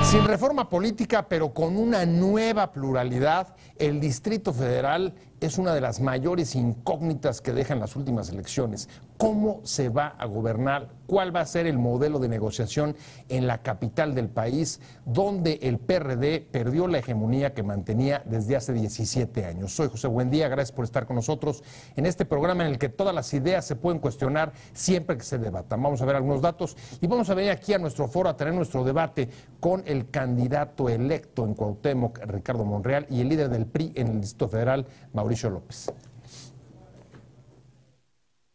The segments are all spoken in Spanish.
Sin reforma política, pero con una nueva pluralidad, el Distrito Federal es una de las mayores incógnitas que dejan las últimas elecciones. ¿Cómo se va a gobernar? ¿Cuál va a ser el modelo de negociación en la capital del país, donde el PRD perdió la hegemonía que mantenía desde hace 17 años? Soy José Buendía, gracias por estar con nosotros en este programa en el que todas las ideas se pueden cuestionar siempre que se debatan. Vamos a ver algunos datos y vamos a venir aquí a nuestro foro a tener nuestro debate con el candidato electo en Cuauhtémoc, Ricardo Monreal, y el líder del PRI en el Distrito Federal, Mauricio López.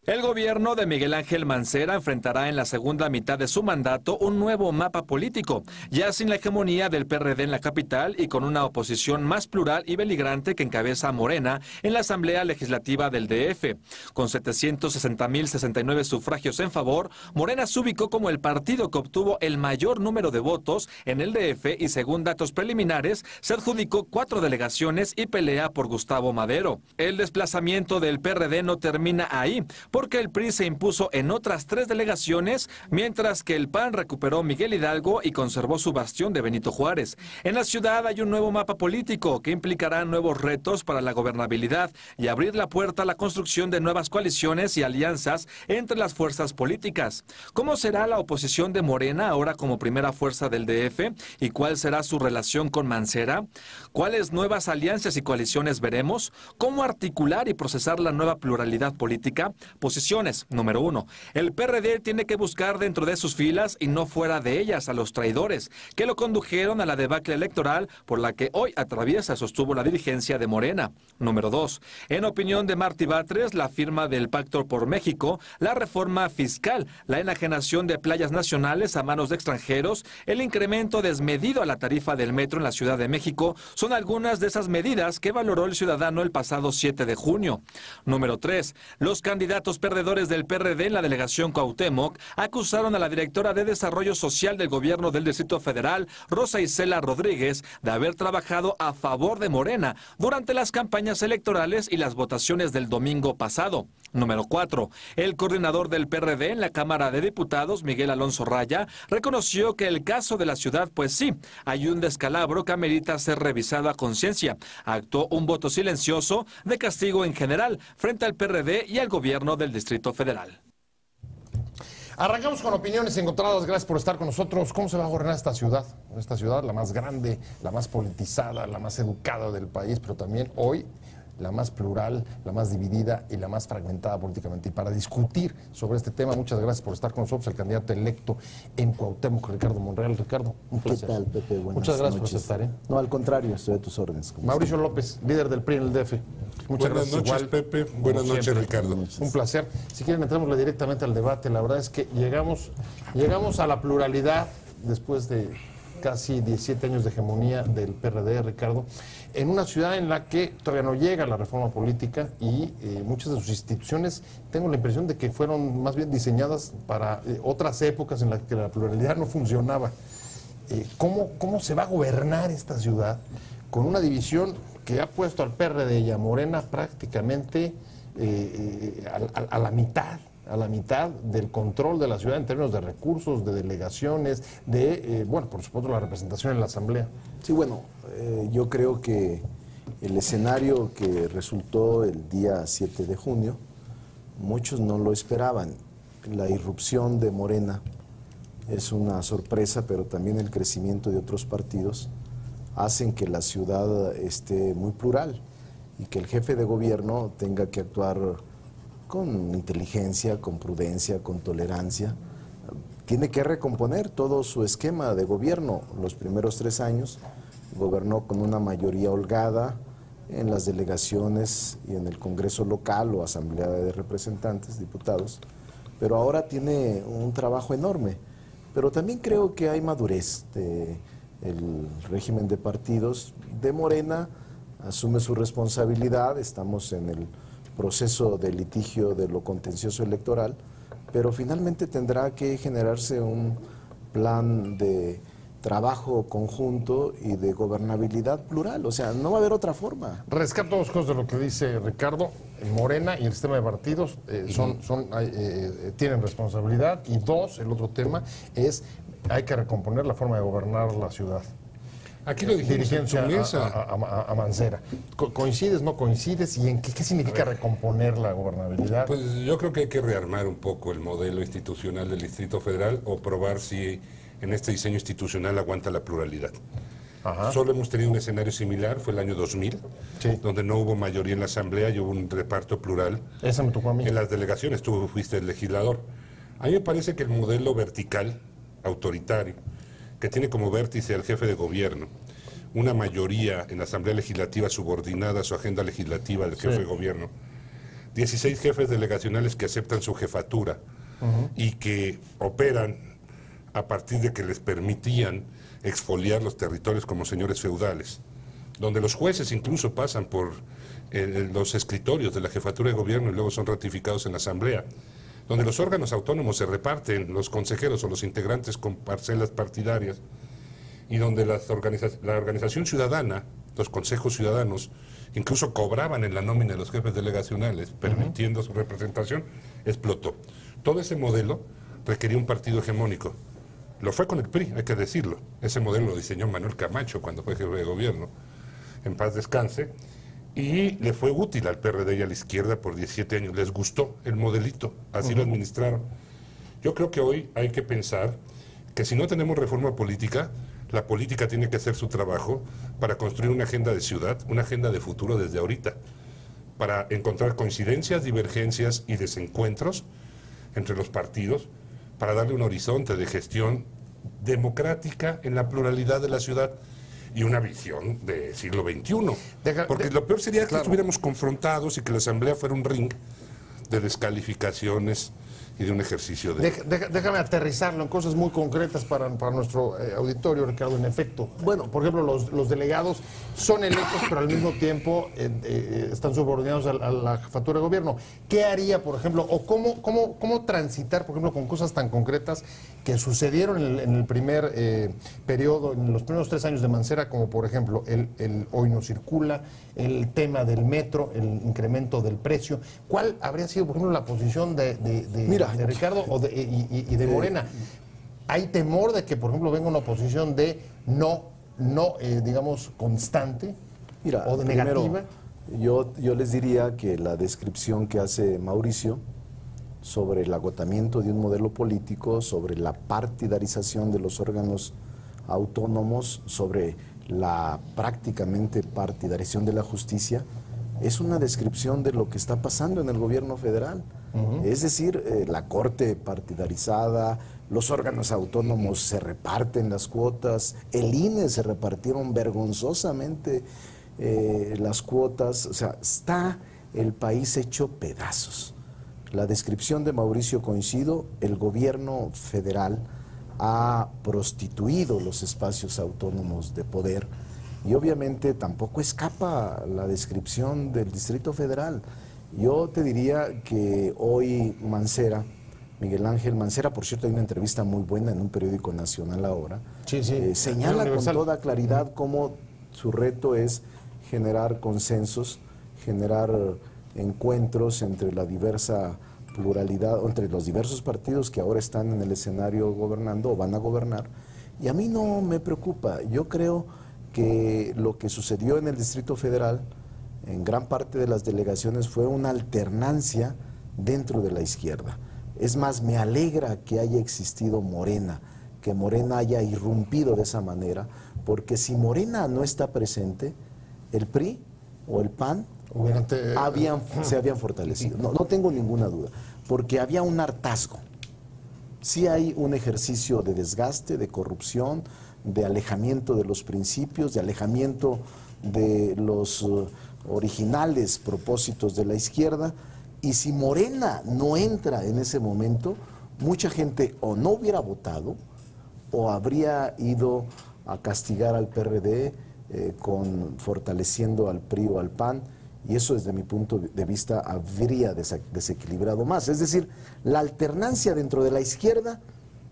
El gobierno de Miguel Ángel Mancera enfrentará en la segunda mitad de su mandato un nuevo mapa político, ya sin la hegemonía del PRD en la capital y con una oposición más plural y beligerante que encabeza a Morena en la Asamblea Legislativa del DF. Con 760.069 sufragios en favor, Morena se ubicó como el partido que obtuvo el mayor número de votos en el DF y, según datos preliminares, se adjudicó 4 delegaciones y pelea por Gustavo Madero. El desplazamiento del PRD no termina ahí, porque el PRI se impuso en otras 3 delegaciones, mientras que el PAN recuperó Miguel Hidalgo y conservó su bastión de Benito Juárez. En la ciudad hay un nuevo mapa político que implicará nuevos retos para la gobernabilidad y abrir la puerta a la construcción de nuevas coaliciones y alianzas entre las fuerzas políticas. ¿Cómo será la oposición de Morena ahora como primera fuerza del DF? ¿Y cuál será su relación con Mancera? ¿Cuáles nuevas alianzas y coaliciones veremos? ¿Cómo articular y procesar la nueva pluralidad política? Posiciones. Número 1. El PRD tiene que buscar dentro de sus filas y no fuera de ellas a los traidores que lo condujeron a la debacle electoral por la que hoy atraviesa, sostuvo la dirigencia de Morena. Número 2. En opinión de Martí Batres, la firma del Pacto por México, la reforma fiscal, la enajenación de playas nacionales a manos de extranjeros, el incremento desmedido a la tarifa del metro en la Ciudad de México son algunas de esas medidas que valoró el ciudadano el pasado 7 de junio. Número 3. Los candidatos perdedores del PRD en la delegación Cuauhtémoc acusaron a la directora de Desarrollo Social del gobierno del Distrito Federal, Rosa Isela Rodríguez, de haber trabajado a favor de Morena durante las campañas electorales y las votaciones del domingo pasado. Número 4. El coordinador del PRD en la Cámara de Diputados, Miguel Alonso Raya, reconoció que el caso de la ciudad, pues sí, hay un descalabro que amerita ser revisado a conciencia. Actuó un voto silencioso de castigo en general frente al PRD y al gobierno del Distrito Federal. Arrancamos con opiniones encontradas. Gracias por estar con nosotros. ¿Cómo se va a gobernar esta ciudad? Esta ciudad, la más grande, la más politizada, la más educada del país, pero también hoy la más plural, la más dividida y la más fragmentada políticamente. Y para discutir sobre este tema, muchas gracias por estar con nosotros, el candidato electo en Cuauhtémoc, Ricardo Monreal. Ricardo, un placer. ¿Qué tal, Pepe? Muchas gracias por estar. No, al contrario, estoy a tus órdenes. Mauricio López, líder del PRI en el DF. Muchas Buenas gracias. noches, Pepe. Buenas noches, Ricardo. Un placer. Si quieren, entramos directamente al debate. La verdad es que llegamos a la pluralidad después de casi 17 años de hegemonía del PRD, Ricardo, en una ciudad en la que todavía no llega la reforma política y muchas de sus instituciones, tengo la impresión de que fueron más bien diseñadas para otras épocas en las que la pluralidad no funcionaba. ¿Cómo se va a gobernar esta ciudad con una división que ha puesto al PRD y a Morena prácticamente a la mitad? A la mitad del control de la ciudad en términos de recursos, de delegaciones, bueno, por supuesto, la representación en la Asamblea. Sí, bueno, yo creo que el escenario que resultó el día 7 de junio, muchos no lo esperaban. La irrupción de Morena es una sorpresa, pero también el crecimiento de otros partidos hacen que la ciudad esté muy plural y que el jefe de gobierno tenga que actuar con inteligencia, con prudencia, con tolerancia. Tiene que recomponer todo su esquema de gobierno. Los primeros 3 años gobernó con una mayoría holgada en las delegaciones y en el Congreso local o Asamblea de Representantes, diputados, pero ahora tiene un trabajo enorme. Pero también creo que hay madurez. El régimen de partidos de Morena asume su responsabilidad. Estamos en el proceso de litigio de lo contencioso electoral, pero finalmente tendrá que generarse un plan de trabajo conjunto y de gobernabilidad plural. O sea, no va a haber otra forma. Rescato dos cosas de lo que dice Ricardo. Morena y el sistema de partidos tienen responsabilidad. Y dos, el otro tema es hay que recomponer la forma de gobernar la ciudad. Aquí lo dijimos en tu mesa. A Mancera. ¿Coincides, no coincides? ¿Y en qué significa recomponer la gobernabilidad? Pues yo creo que hay que rearmar un poco el modelo institucional del Distrito Federal o probar si en este diseño institucional aguanta la pluralidad. Ajá. Solo hemos tenido un escenario similar, fue el año 2000, Sí. donde no hubo mayoría en la Asamblea y hubo un reparto plural. Esa me tocó a mí. En las delegaciones, tú fuiste el legislador. A mí me parece que el modelo vertical, autoritario, que tiene como vértice al jefe de gobierno, una mayoría en la Asamblea Legislativa subordinada a su agenda legislativa del jefe de gobierno, 16 jefes delegacionales que aceptan su jefatura y que operan a partir de que les permitían exfoliar los territorios como señores feudales, donde los jueces incluso pasan por los escritorios de la jefatura de gobierno y luego son ratificados en la Asamblea, donde los órganos autónomos se reparten, los consejeros o los integrantes con parcelas partidarias, y donde la organización ciudadana, los consejos ciudadanos, incluso cobraban en la nómina de los jefes delegacionales, permitiendo su representación, explotó. Todo ese modelo requería un partido hegemónico. Lo fue con el PRI, hay que decirlo. Ese modelo lo diseñó Manuel Camacho cuando fue jefe de gobierno, en paz descanse, y le fue útil al PRD y a la izquierda por 17 años. Les gustó el modelito, así lo administraron. Yo creo que hoy hay que pensar que si no tenemos reforma política, la política tiene que hacer su trabajo para construir una agenda de ciudad, una agenda de futuro desde ahorita, para encontrar coincidencias, divergencias y desencuentros entre los partidos, para darle un horizonte de gestión democrática en la pluralidad de la ciudad y una visión de siglo XXI. Porque lo peor sería que estuviéramos confrontados y que la Asamblea fuera un ring de descalificaciones y de un ejercicio de... Déjame aterrizarlo en cosas muy concretas para nuestro auditorio, Ricardo. En efecto, bueno, por ejemplo, los delegados son electos, pero al mismo tiempo están subordinados a la jefatura de gobierno. ¿Qué haría, por ejemplo, o cómo transitar, por ejemplo, con cosas tan concretas que sucedieron en el primer periodo, en los primeros 3 años de Mancera, como por ejemplo el Hoy No Circula, el tema del metro, el incremento del precio? ¿Cuál habría sido, por ejemplo, la posición de Ricardo y de Morena? ¿Hay temor de que, por ejemplo, venga una oposición de digamos, constante o de negativa? Yo les diría que la descripción que hace Mauricio sobre el agotamiento de un modelo político, sobre la partidarización de los órganos autónomos, sobre la prácticamente partidarización de la justicia, es una descripción de lo que está pasando en el gobierno federal. Es decir, la corte partidarizada, los órganos autónomos se reparten las cuotas, el INE se repartieron vergonzosamente las cuotas, o sea, está el país hecho pedazos. La descripción de Mauricio coincido, el gobierno federal ha prostituido los espacios autónomos de poder y obviamente tampoco escapa la descripción del Distrito Federal. Yo te diría que hoy Mancera, Miguel Ángel Mancera, por cierto hay una entrevista muy buena en un periódico nacional ahora, señala con toda claridad cómo su reto es generar consensos, generar encuentros entre la diversa pluralidad, entre los diversos partidos que ahora están en el escenario gobernando o van a gobernar. Y a mí no me preocupa. Yo creo que lo que sucedió en el Distrito Federal, en gran parte de las delegaciones, fue una alternancia dentro de la izquierda. Es más, me alegra que haya existido Morena, que Morena haya irrumpido de esa manera, porque si Morena no está presente, el PRI o el PAN se habían fortalecido. No tengo ninguna duda, porque había un hartazgo. Sí hay un ejercicio de desgaste, de corrupción, de alejamiento de los principios, de alejamiento de los originales propósitos de la izquierda, y si Morena no entra en ese momento, mucha gente o no hubiera votado o habría ido a castigar al PRD fortaleciendo al PRI o al PAN, y eso desde mi punto de vista habría desequilibrado más. Es decir, la alternancia dentro de la izquierda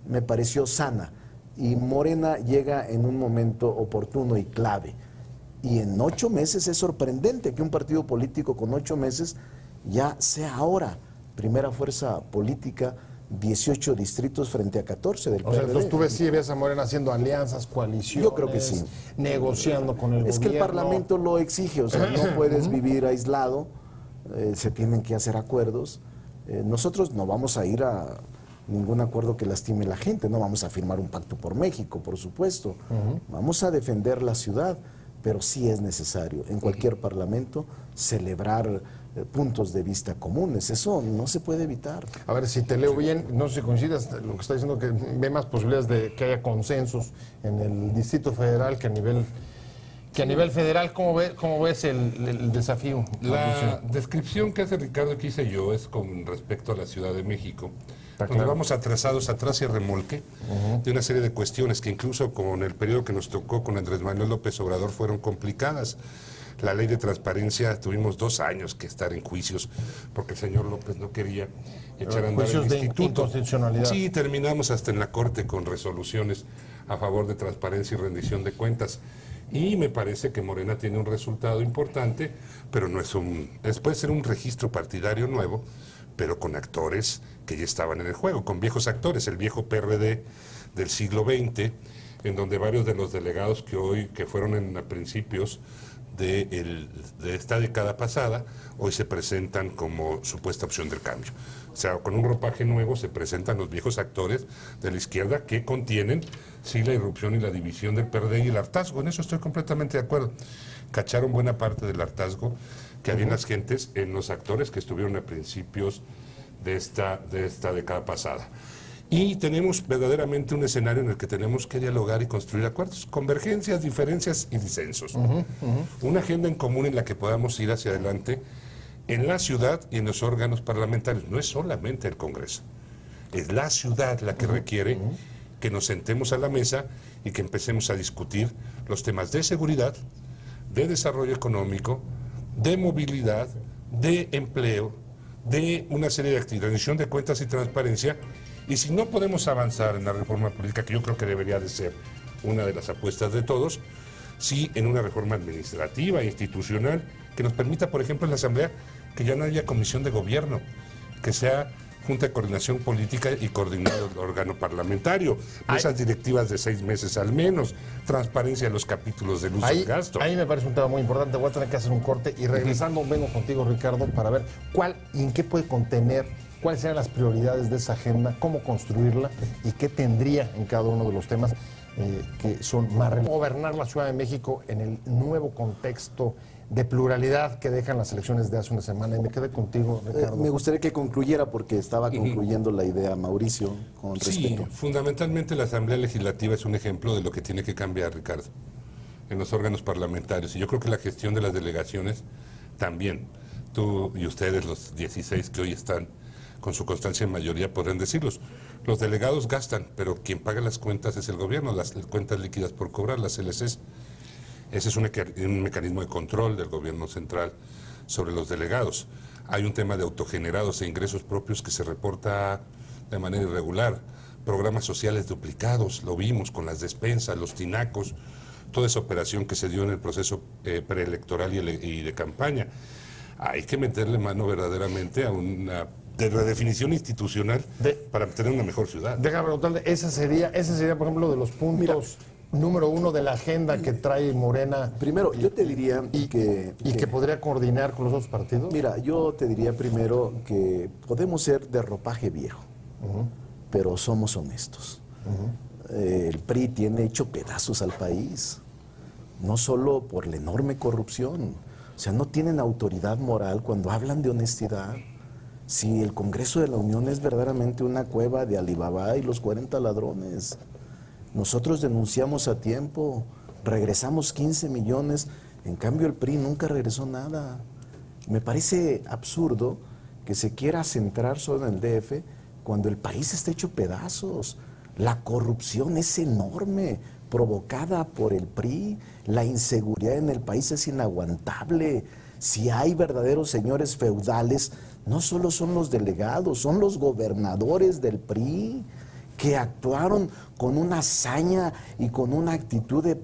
me pareció sana, Y Morena llega en un momento oportuno y clave. Y en 8 meses es sorprendente que un partido político con 8 meses ya sea ahora primera fuerza política, 18 distritos frente a 14 del O sea, PRD. entonces tú ves a Morena haciendo alianzas, coaliciones. Yo creo que sí. Negociando con el gobierno. Es que el Parlamento lo exige, o sea, no puedes vivir aislado, se tienen que hacer acuerdos. Nosotros no vamos a ir a ningún acuerdo que lastime a la gente, no vamos a firmar un pacto por México, por supuesto. Vamos a defender la ciudad, pero sí es necesario en cualquier parlamento celebrar puntos de vista comunes. Eso no se puede evitar. A ver, si te leo bien, no sé si coincidas, lo que está diciendo que ve más posibilidades de que haya consensos en el Distrito Federal que a nivel federal. ¿Cómo ves el desafío? La descripción que hace Ricardo que hice yo es con respecto a la Ciudad de México, donde claro. vamos atrasados atrás y a remolque de una serie de cuestiones que incluso con el periodo que nos tocó con Andrés Manuel López Obrador fueron complicadas. La ley de transparencia, tuvimos 2 años que estar en juicios porque el señor López no quería echar a andar el Juicios de instituto. inconstitucionalidad. Sí, terminamos hasta en la Corte con resoluciones a favor de transparencia y rendición de cuentas. Y me parece que Morena tiene un resultado importante, pero no es puede ser un registro partidario nuevo, pero con actores que ya estaban en el juego, con viejos actores, el viejo PRD del siglo XX, en donde varios de los delegados que fueron a principios de esta década pasada, hoy se presentan como supuesta opción del cambio. O sea, con un ropaje nuevo se presentan los viejos actores de la izquierda que contienen, sí, la irrupción y la división del PRD y el hartazgo. En eso estoy completamente de acuerdo. Cacharon buena parte del hartazgo que había en las gentes, en los actores que estuvieron a principios de esta década pasada. Y tenemos verdaderamente un escenario en el que tenemos que dialogar y construir acuerdos, convergencias, diferencias y disensos. Una agenda en común en la que podamos ir hacia adelante en la ciudad y en los órganos parlamentarios. No es solamente el Congreso, es la ciudad la que requiere que nos sentemos a la mesa y que empecemos a discutir los temas de seguridad, de desarrollo económico, de movilidad, de empleo, de una serie de actividades, rendición de cuentas y transparencia. Y si no podemos avanzar en la reforma política, que yo creo que debería de ser una de las apuestas de todos, sí en una reforma administrativa e institucional que nos permita, por ejemplo, en la Asamblea, que ya no haya comisión de gobierno, que sea Junta de Coordinación Política y coordinado el órgano parlamentario, esas directivas de 6 meses al menos, transparencia de los capítulos del uso y gasto. Ahí me parece un tema muy importante. Voy a tener que hacer un corte y regresando vengo contigo, Ricardo, para ver cuál y en qué puede contener, cuáles serían las prioridades de esa agenda, cómo construirla y qué tendría en cada uno de los temas que son más relevantes. Gobernar la Ciudad de México en el nuevo contexto de pluralidad que dejan las elecciones de hace una semana. Y me quedé contigo, Ricardo. Me gustaría que concluyera porque estaba concluyendo la idea, Mauricio, con respeto. Sí, fundamentalmente la Asamblea Legislativa es un ejemplo de lo que tiene que cambiar, Ricardo, en los órganos parlamentarios. Y yo creo que la gestión de las delegaciones también. Tú y ustedes, los 16 que hoy están con su constancia en mayoría, podrán decirlos. Los delegados gastan, pero quien paga las cuentas es el gobierno, las cuentas líquidas por cobrar, las LCs. Ese es un mecanismo de control del gobierno central sobre los delegados. Hay un tema de autogenerados e ingresos propios que se reporta de manera irregular. Programas sociales duplicados, lo vimos con las despensas, los tinacos, toda esa operación que se dio en el proceso preelectoral y de campaña. Hay que meterle mano verdaderamente a una redefinición institucional para tener una mejor ciudad. Déjame preguntarle, ese sería, por ejemplo, de los puntos número 1 de la agenda que trae Morena. Primero, yo te diría que podría coordinar con los otros partidos. Mira, yo te diría primero que podemos ser de ropaje viejo, pero somos honestos. El PRI tiene hecho pedazos al país, no solo por la enorme corrupción. O sea, no tienen autoridad moral cuando hablan de honestidad. Si el Congreso de la Unión es verdaderamente una cueva de Alibaba y los 40 ladrones. Nosotros denunciamos a tiempo, regresamos 15 millones, en cambio el PRI nunca regresó nada. Me parece absurdo que se quiera centrar solo en el DF cuando el país está hecho pedazos. La corrupción es enorme, provocada por el PRI, la inseguridad en el país es inaguantable. Si hay verdaderos señores feudales, no solo son los delegados, son los gobernadores del PRI. que actuaron con una hazaña y con una actitud de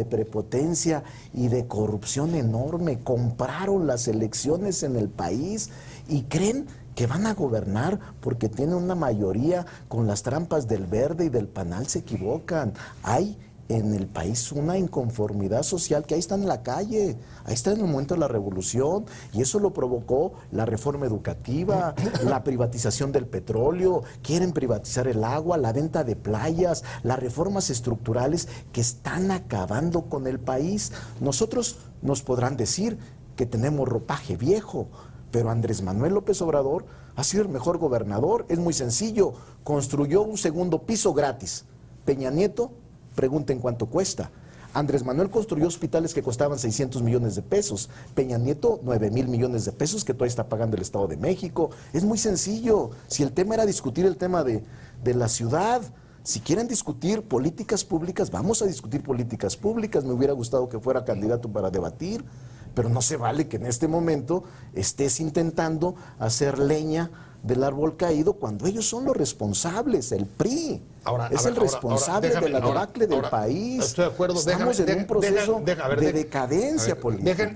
prepotencia y de corrupción enorme. Compraron las elecciones en el país y creen que van a gobernar porque tienen una mayoría. Con las trampas del Verde y del Panal se equivocan. Hay en el país una inconformidad social que ahí está en la calle, ahí está en el momento de la revolución, y eso lo provocó la reforma educativa, la privatización del petróleo, quieren privatizar el agua, la venta de playas, las reformas estructurales que están acabando con el país. Nosotros nos podrán decir que tenemos ropaje viejo, pero Andrés Manuel López Obrador ha sido el mejor gobernador. Es muy sencillo, construyó un segundo piso gratis. Peña Nieto, pregunten cuánto cuesta. Andrés Manuel construyó hospitales que costaban 600 millones de pesos. Peña Nieto, 9,000 millones de pesos que todavía está pagando el Estado de México. Es muy sencillo. Si el tema era discutir el tema de la ciudad, si quieren discutir políticas públicas, vamos a discutir políticas públicas. Me hubiera gustado que fuera candidato para debatir, pero no se vale que en este momento estés intentando hacer leña del árbol caído cuando ellos son los responsables, el PRI. Es el responsable de la debacle del país. Estoy de acuerdo. Estamos en un proceso de decadencia política.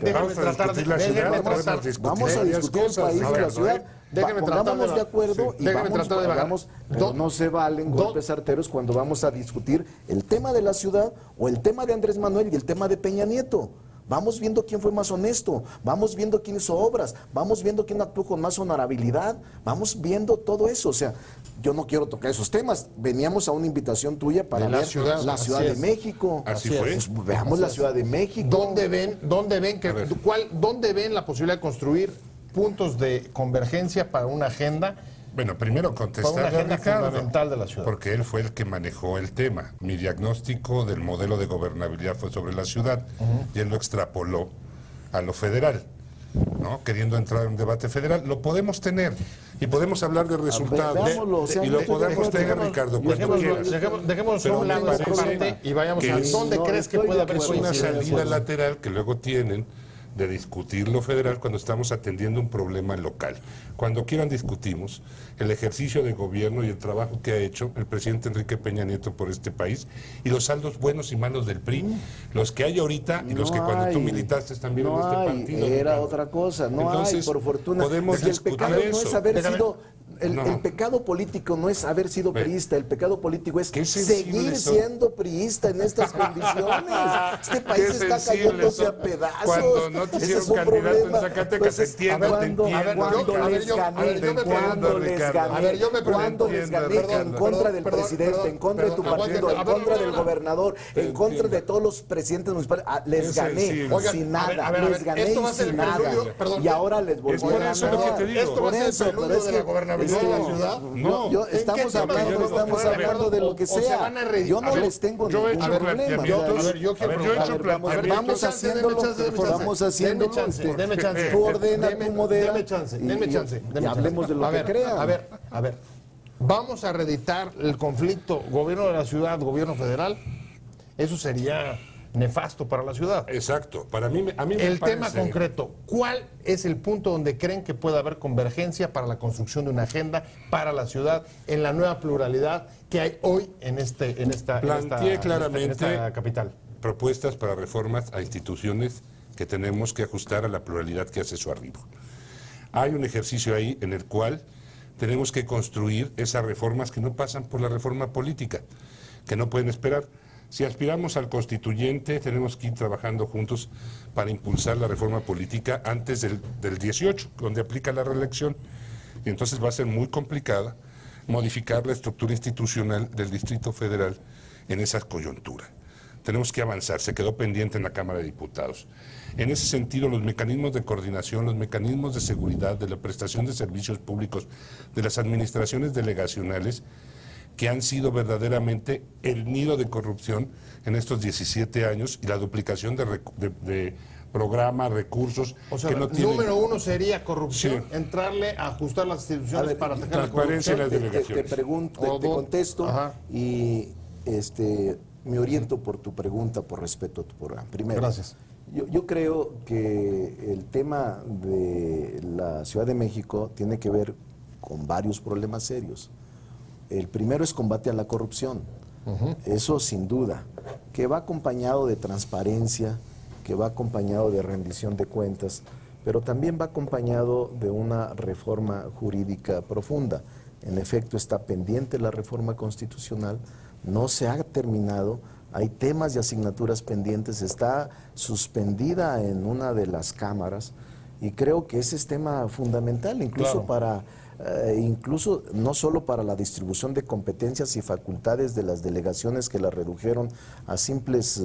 Vamos a discutir el país y la ciudad. Pongámonos de acuerdo y vamos, pero no se valen golpes arteros cuando vamos a discutir el tema de la ciudad o el tema de Andrés Manuel y el tema de Peña Nieto. Vamos viendo quién fue más honesto, vamos viendo quién hizo obras, vamos viendo quién actuó con más honorabilidad, vamos viendo todo eso. O sea, yo no quiero tocar esos temas. Veníamos a una invitación tuya para ver la Ciudad de México. Así fue. Pues veamos la Ciudad de México. ¿Dónde ven la posibilidad de construir puntos de convergencia para una agenda? Bueno, primero contestar a Ricardo, fundamental de la ciudad, porque él fue el que manejó el tema. Mi diagnóstico del modelo de gobernabilidad fue sobre la ciudad y él lo extrapoló a lo federal, ¿no? Queriendo entrar en un debate federal. Lo podemos tener y podemos hablar de resultados y lo podemos tener, Ricardo, cuando quieras. Dejemos un lado esa parte y vayamos a dónde crees que puede haber una salida lateral que luego tienen de discutir lo federal cuando estamos atendiendo un problema local. Cuando quieran discutimos el ejercicio de gobierno y el trabajo que ha hecho el presidente Enrique Peña Nieto por este país y los saldos buenos y malos del PRI, los que hay ahorita y los que cuando tú militaste también en este partido. Era otra cosa, Entonces, por fortuna. Podemos discutir el pecado eso. No es haber sido, el pecado político no es haber sido priista, el pecado político es seguir siendo priista en estas condiciones. Este país está cayéndose a pedazos. Cuando no te hicieron candidato en Zacatecas, cuando les gané en contra del presidente, en contra de tu partido, en contra del gobernador, en contra de todos los presidentes municipales, les gané sin nada, les gané sin nada. Y ahora les volví a ganar. Esto va a ser el preludio de la gobernabilidad de la ciudad. No, estamos hablando de lo que sea. Yo no les tengo ningún problema. Vamos haciéndolo. Deme chance. Tú ordena, tú modera. Deme chance. Y hablemos de lo que crean. A ver. Vamos a reeditar el conflicto gobierno de la ciudad, gobierno federal. Eso sería nefasto para la ciudad. Exacto. Para mí, a mí me el parece... tema concreto, ¿cuál es el punto donde creen que puede haber convergencia para la construcción de una agenda para la ciudad en la nueva pluralidad que hay hoy en esta capital? Propuestas para reformas a instituciones que tenemos que ajustar a la pluralidad que hace su arribo. Hay un ejercicio ahí en el cual tenemos que construir esas reformas que no pasan por la reforma política, que no pueden esperar. Si aspiramos al constituyente, tenemos que ir trabajando juntos para impulsar la reforma política antes del 18, donde aplica la reelección. Y entonces va a ser muy complicada modificar la estructura institucional del Distrito Federal en esa coyuntura. Tenemos que avanzar, se quedó pendiente en la Cámara de Diputados. En ese sentido, los mecanismos de coordinación, los mecanismos de seguridad, de la prestación de servicios públicos, de las administraciones delegacionales, que han sido verdaderamente el nido de corrupción en estos 17 años y la duplicación de programas, recursos. O sea, que no tienen... número uno sería corrupción, entrarle a ajustar las instituciones para atacar la corrupción. Te pregunto, te contesto y me oriento por tu pregunta, por respeto a tu programa. Primero, gracias. Yo creo que el tema de la Ciudad de México tiene que ver con varios problemas serios. El primero es combate a la corrupción, eso sin duda, que va acompañado de transparencia, que va acompañado de rendición de cuentas, pero también va acompañado de una reforma jurídica profunda. En efecto, está pendiente la reforma constitucional, no se ha terminado, hay temas y asignaturas pendientes, está suspendida en una de las cámaras y creo que ese es tema fundamental, incluso incluso no solo para la distribución de competencias y facultades de las delegaciones que las redujeron a simples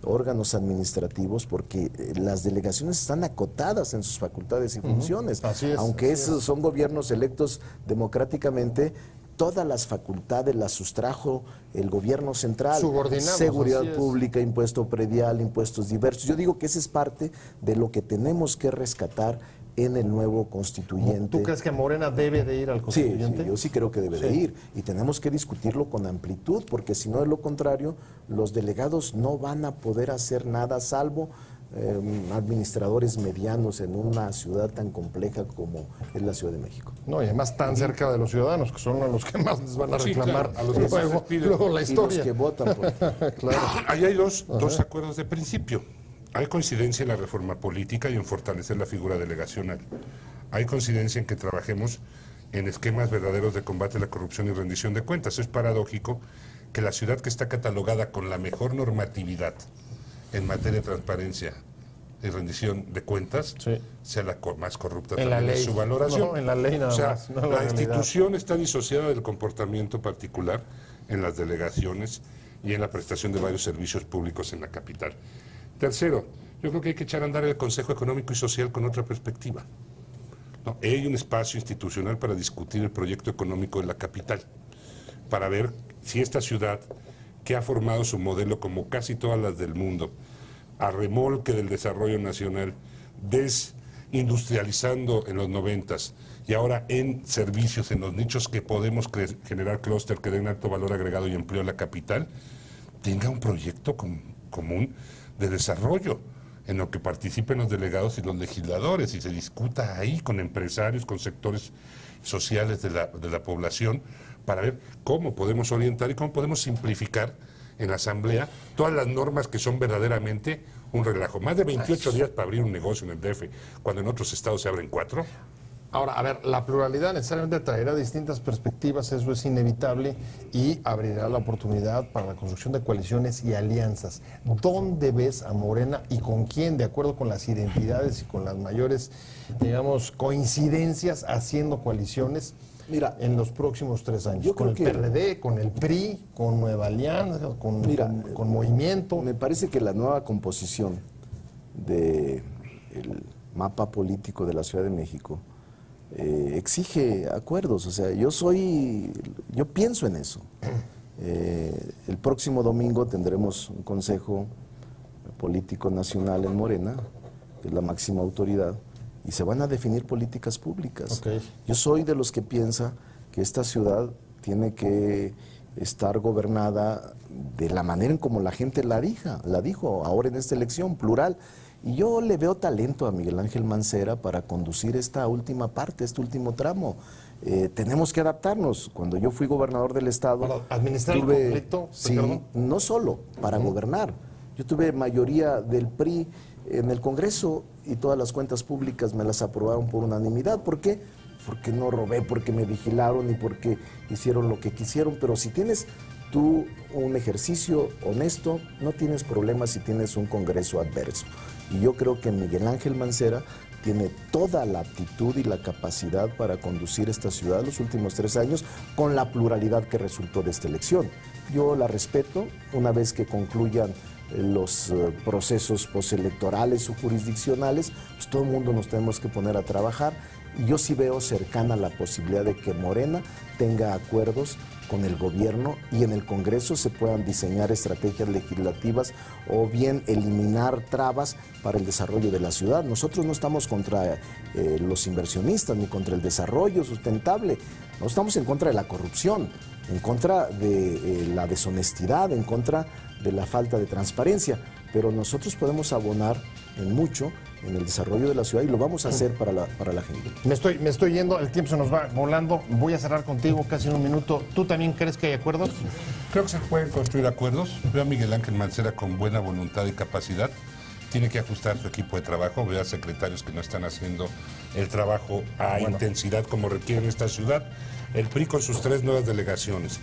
órganos administrativos, porque las delegaciones están acotadas en sus facultades y funciones, aunque son gobiernos electos democráticamente. Todas las facultades las sustrajo el gobierno central, seguridad pública, impuesto predial, impuestos diversos. Yo digo que esa es parte de lo que tenemos que rescatar en el nuevo constituyente. ¿Tú crees que Morena debe de ir al constituyente? Sí, yo sí creo que debe de ir, y tenemos que discutirlo con amplitud, porque si no, de lo contrario, los delegados no van a poder hacer nada salvo administradores medianos en una ciudad tan compleja como es la Ciudad de México. No, y además tan cerca de los ciudadanos, que son los que más les van a reclamar, claro, a los que luego la historia. Y los que votan por... Claro. Ahí hay dos acuerdos de principio. Hay coincidencia en la reforma política y en fortalecer la figura delegacional. Hay coincidencia en que trabajemos en esquemas verdaderos de combate a la corrupción y rendición de cuentas. Es paradójico que la ciudad que está catalogada con la mejor normatividad en materia de transparencia y rendición de cuentas sea la más corrupta en también en su valoración. No, en la ley nada más. No la institución está disociada del comportamiento particular en las delegaciones y en la prestación de varios servicios públicos en la capital. Tercero, yo creo que hay que echar a andar el Consejo Económico y Social con otra perspectiva. ¿No? Hay un espacio institucional para discutir el proyecto económico de la capital, para ver si esta ciudad, que ha formado su modelo como casi todas las del mundo, a remolque del desarrollo nacional, desindustrializando en los 90s y ahora en servicios, en los nichos que podemos generar clúster que den alto valor agregado y empleo a la capital, tenga un proyecto común de desarrollo en lo que participen los delegados y los legisladores y se discuta ahí con empresarios, con sectores sociales de la población, para ver cómo podemos orientar y cómo podemos simplificar en la Asamblea todas las normas que son verdaderamente un relajo. Más de 28 días para abrir un negocio en el DF, cuando en otros estados se abren 4. Ahora, a ver, la pluralidad necesariamente traerá distintas perspectivas, eso es inevitable, y abrirá la oportunidad para la construcción de coaliciones y alianzas. ¿Dónde ves a Morena y con quién, de acuerdo con las identidades y con las mayores, digamos, coincidencias, haciendo coaliciones? Mira, en los próximos 3 años, con el PRD, con el PRI, con Nueva Alianza, con Movimiento. Me parece que la nueva composición del mapa político de la Ciudad de México exige acuerdos. O sea, yo pienso en eso. El próximo domingo tendremos un Consejo Político Nacional en Morena, que es la máxima autoridad, y se van a definir políticas públicas. Yo soy de los que piensa que esta ciudad tiene que estar gobernada de la manera en como la gente la dijo ahora en esta elección, plural. Y yo le veo talento a Miguel Ángel Mancera para conducir esta última parte, este último tramo. Tenemos que adaptarnos. Cuando yo fui gobernador del estado... ¿Para administrar el conflicto? Sí, no solo, para gobernar. Yo tuve mayoría del PRI en el Congreso y todas las cuentas públicas me las aprobaron por unanimidad. ¿Por qué? Porque no robé, porque me vigilaron y porque hicieron lo que quisieron. Pero si tienes tú un ejercicio honesto, no tienes problemas si tienes un Congreso adverso. Y yo creo que Miguel Ángel Mancera tiene toda la aptitud y la capacidad para conducir esta ciudad los últimos 3 años con la pluralidad que resultó de esta elección. Yo la respeto. Una vez que concluyan los procesos postelectorales o jurisdiccionales, pues todo el mundo nos tenemos que poner a trabajar. Y yo sí veo cercana la posibilidad de que Morena tenga acuerdos con el gobierno y en el Congreso se puedan diseñar estrategias legislativas o bien eliminar trabas para el desarrollo de la ciudad. Nosotros no estamos contra los inversionistas ni contra el desarrollo sustentable, no estamos en contra de la corrupción, en contra de la deshonestidad, en contra de la falta de transparencia, pero nosotros podemos abonar en mucho en el desarrollo de la ciudad y lo vamos a hacer para la gente. Me estoy yendo, el tiempo se nos va volando. Voy a cerrar contigo casi en un minuto. ¿Tú también crees que hay acuerdos? Creo que se pueden construir acuerdos. Veo a Miguel Ángel Mancera con buena voluntad y capacidad. Tiene que ajustar su equipo de trabajo. Veo a secretarios que no están haciendo el trabajo a intensidad como requiere esta ciudad. El PRI con sus 3 nuevas delegaciones,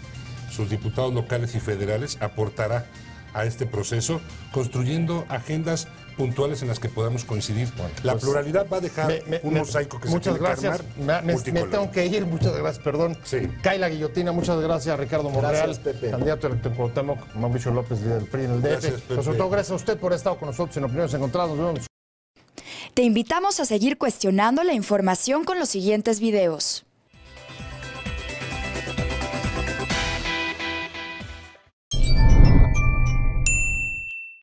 sus diputados locales y federales, aportará a este proceso, construyendo agendas puntuales en las que podamos coincidir. La pluralidad va a dejar un mosaico que se tiene que armar. Me tengo que ir, muchas gracias, perdón. Sí. Cae la guillotina, muchas gracias, Ricardo Monreal, Gracias, Pepe. candidato electo en Cuauhtémoc, Mauricio López, líder del PRI en el DF. Gracias, Pepe. Pero sobre todo, gracias a usted por haber estado con nosotros en Opiniones Encontradas. Nos vemos. Te invitamos a seguir cuestionando la información con los siguientes videos.